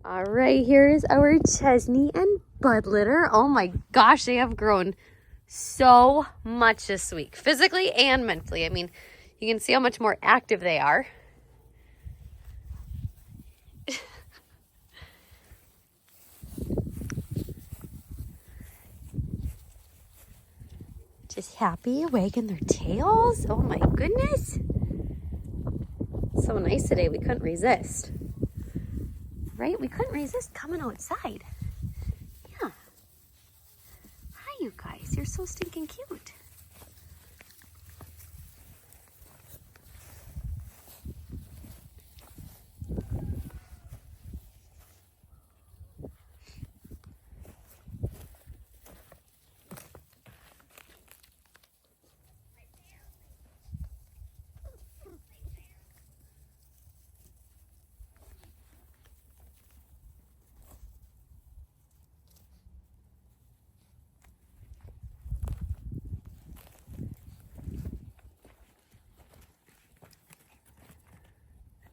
All right, here is our Chesney and Bud litter. Oh my gosh, they have grown so much this week, physically and mentally. I mean, you can see how much more active they are. Just happy, wagging their tails. Oh my goodness. So nice today, we couldn't resist. Right? We couldn't resist coming outside. Yeah. Hi, you guys. You're so stinking cute.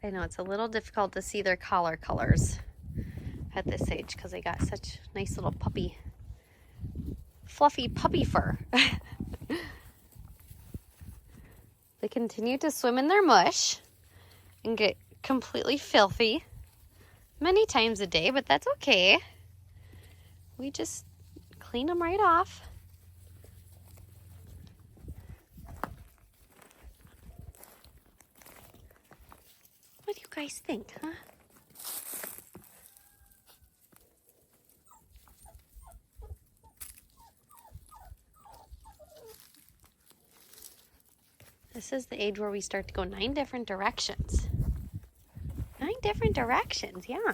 I know it's a little difficult to see their collar colors at this age because they got such nice little puppy, fluffy puppy fur. They continue to swim in their mush and get completely filthy many times a day, but that's okay. We just clean them right off. What do you guys think, huh? This is the age where we start to go 9 different directions. 9 different directions, yeah.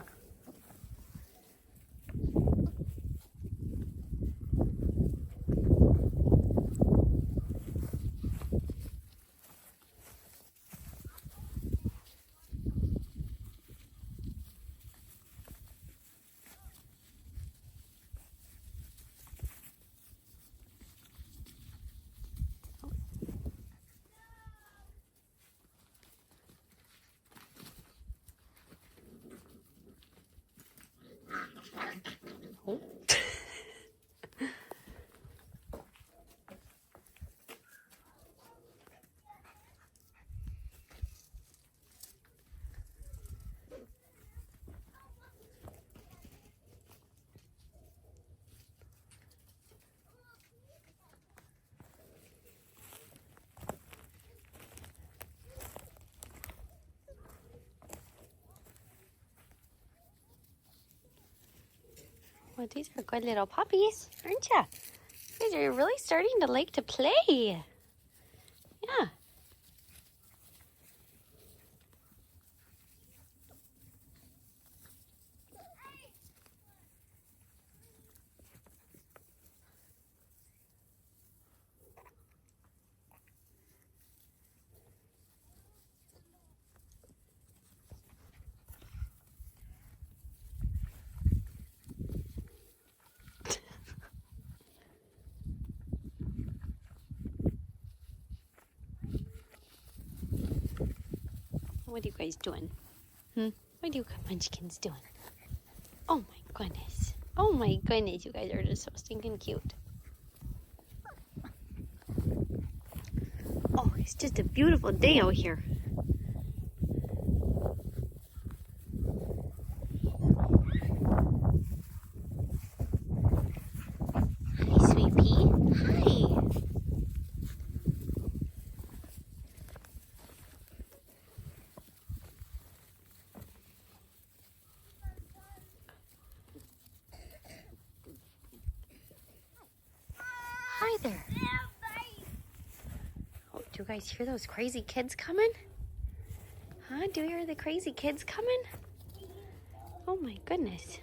Oh. Well, these are good little puppies, aren't ya? You guys are really starting to like to play. Yeah. What are you guys doing? What are you munchkins doing? Oh my goodness. Oh my goodness, you guys are just so stinking cute. Oh, it's just a beautiful day out here. Hi, Sweet Pea. Hi. Hi there. Oh, do you guys hear those crazy kids coming? Huh? Do you hear the crazy kids coming? Oh my goodness.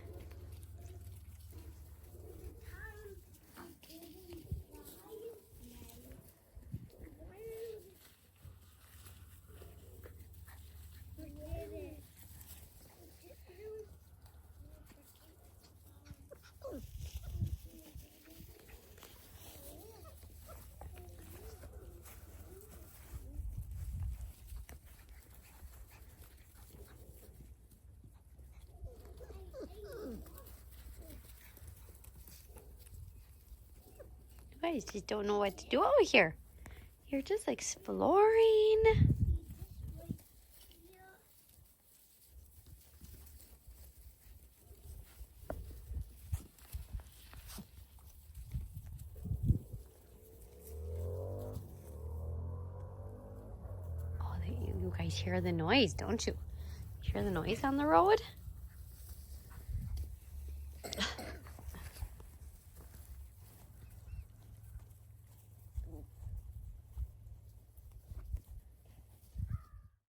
guys just don't know what to do out here. You're just exploring. Oh, you guys hear the noise, don't you? Hear the noise on the road?